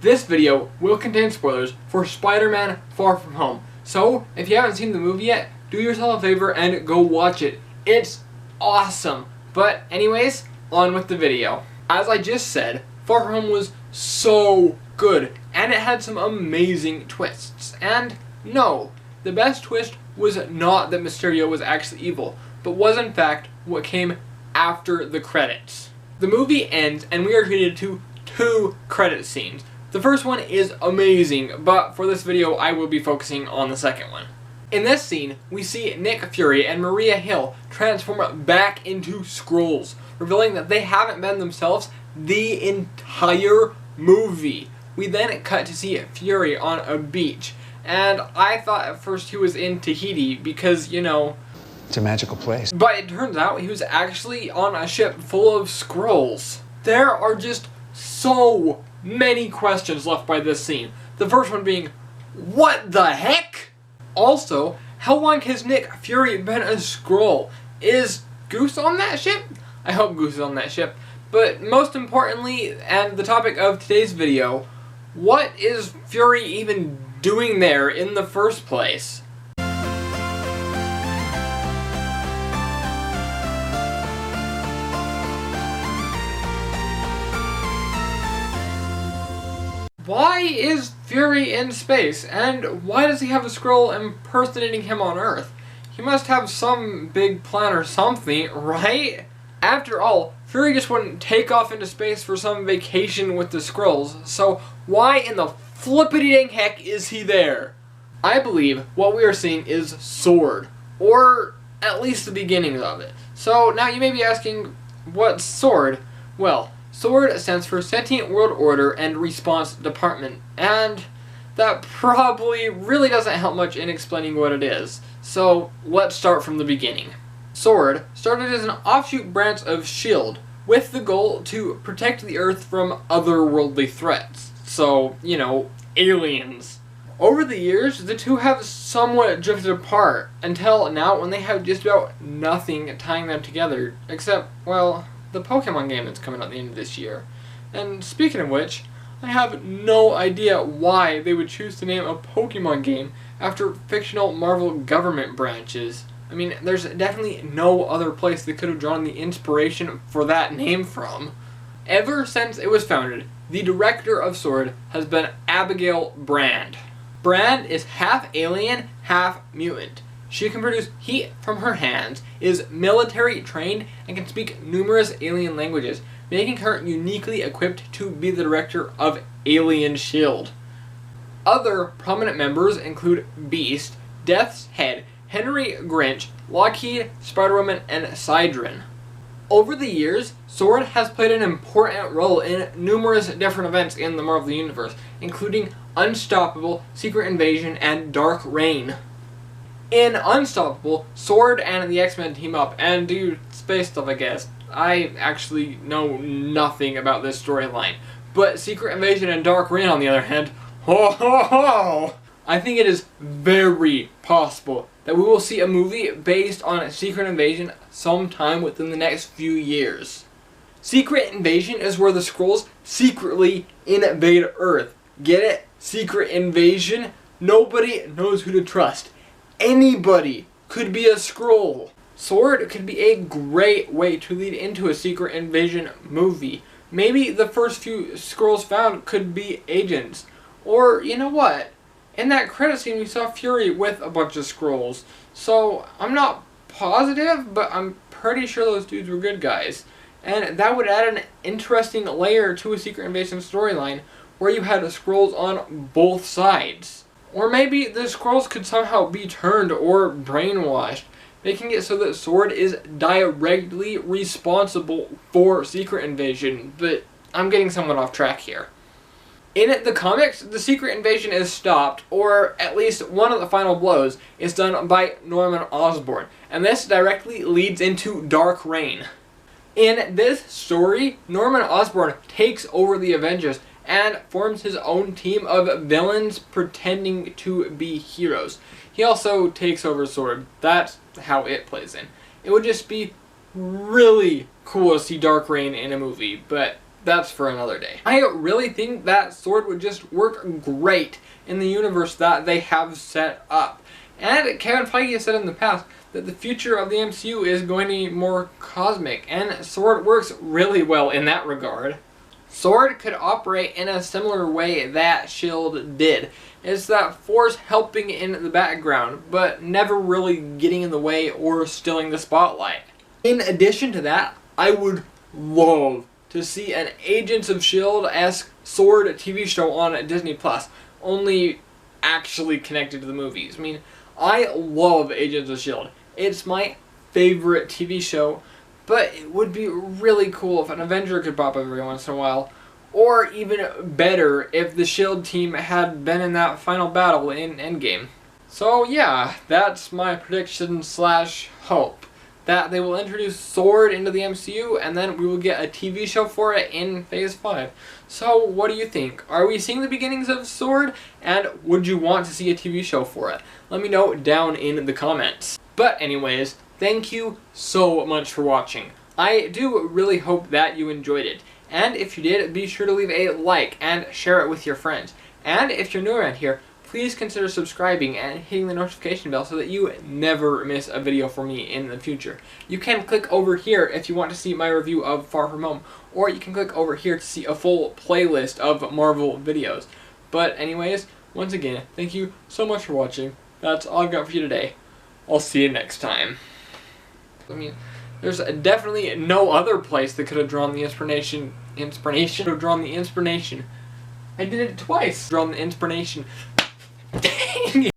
This video will contain spoilers for Spider-Man Far From Home. So, if you haven't seen the movie yet, do yourself a favor and go watch it. It's awesome. But anyways, on with the video. As I just said, Far From Home was so good, and it had some amazing twists. And no, the best twist was not that Mysterio was actually evil, but was in fact what came after the credits. The movie ends and we are treated to two credit scenes. The first one is amazing, but for this video I will be focusing on the second one. In this scene, we see Nick Fury and Maria Hill transform back into Skrulls, revealing that they haven't been themselves the entire movie. We then cut to see Fury on a beach, and I thought at first he was in Tahiti because, you know, it's a magical place. But it turns out he was actually on a ship full of Skrulls. There are just so many questions left by this scene. The first one being, what the heck? Also, how long has Nick Fury been a Skrull? Is Goose on that ship? I hope Goose is on that ship. But most importantly, and the topic of today's video, what is Fury even doing there in the first place? Why is Fury in space, and why does he have a Skrull impersonating him on Earth? He must have some big plan or something, right? After all, Fury just wouldn't take off into space for some vacation with the Skrulls, so why in the flippity-dang heck is he there? I believe what we are seeing is S.W.O.R.D, or at least the beginnings of it. So now you may be asking, what's S.W.O.R.D? Well, S.W.O.R.D stands for Sentient World Order and Response Department, and that probably really doesn't help much in explaining what it is. So let's start from the beginning. S.W.O.R.D started as an offshoot branch of S.H.I.E.L.D. with the goal to protect the Earth from otherworldly threats. So, you know, aliens. Over the years, the two have somewhat drifted apart until now when they have just about nothing tying them together, except, well, the Pokemon game that's coming out at the end of this year. And speaking of which, I have no idea why they would choose to name a Pokemon game after fictional Marvel government branches. I mean, there's definitely no other place they could have drawn the inspiration for that name from. Ever since it was founded, the director of S.W.O.R.D has been Abigail Brand. Brand is half alien, half mutant. She can produce heat from her hands, is military trained, and can speak numerous alien languages, making her uniquely equipped to be the director of Alien S.H.I.E.L.D. Other prominent members include Beast, Death's Head, Henry Grinch, Lockheed, Spider-Woman, and Sidron. Over the years, S.W.O.R.D has played an important role in numerous different events in the Marvel Universe, including Unstoppable, Secret Invasion, and Dark Reign. In Unstoppable, S.W.O.R.D and the X-Men team up and do space stuff, I guess. I actually know nothing about this storyline. But Secret Invasion and Dark Reign, on the other hand, ho ho ho! I think it is very possible that we will see a movie based on Secret Invasion sometime within the next few years. Secret Invasion is where the Skrulls secretly invade Earth. Get it? Secret Invasion? Nobody knows who to trust. Anybody could be a Skrull. S.W.O.R.D could be a great way to lead into a Secret Invasion movie. Maybe the first few Skrulls found could be agents. Or, you know what? In that credit scene we saw Fury with a bunch of Skrulls. So, I'm not positive, but I'm pretty sure those dudes were good guys. And that would add an interesting layer to a Secret Invasion storyline where you had Skrulls on both sides. Or maybe the Skrulls could somehow be turned or brainwashed, making it so that S.W.O.R.D is directly responsible for Secret Invasion, but I'm getting somewhat off track here. In the comics, the Secret Invasion is stopped, or at least one of the final blows is done by Norman Osborn, and this directly leads into Dark Reign. In this story, Norman Osborn takes over the Avengers and forms his own team of villains pretending to be heroes. He also takes over S.W.O.R.D. That's how it plays in. It would just be really cool to see Dark Reign in a movie, but that's for another day. I really think that S.W.O.R.D would just work great in the universe that they have set up. And Kevin Feige has said in the past that the future of the MCU is going to be more cosmic, and S.W.O.R.D works really well in that regard. S.W.O.R.D could operate in a similar way that S.H.I.E.L.D. did. It's that force helping in the background, but never really getting in the way or stealing the spotlight. In addition to that, I would love to see an Agents of S.H.I.E.L.D.-esque S.W.O.R.D TV show on Disney+, only actually connected to the movies. I mean, I love Agents of S.H.I.E.L.D. It's my favorite TV show, but it would be really cool if an Avenger could pop up every once in a while. Or even better, if the S.H.I.E.L.D. team had been in that final battle in Endgame. So yeah, that's my prediction / hope. That they will introduce S.W.O.R.D into the MCU, and then we will get a TV show for it in Phase 5. So what do you think? Are we seeing the beginnings of S.W.O.R.D? And would you want to see a TV show for it? Let me know down in the comments. But anyways, thank you so much for watching. I do really hope that you enjoyed it. And if you did, be sure to leave a like and share it with your friends. And if you're new around here, please consider subscribing and hitting the notification bell so that you never miss a video from me in the future. You can click over here if you want to see my review of Far From Home, or you can click over here to see a full playlist of Marvel videos. But anyways, once again, thank you so much for watching. That's all I've got for you today. I'll see you next time. I mean, there's definitely no other place that could have drawn the inspiration. I did it twice. Drawn the inspiration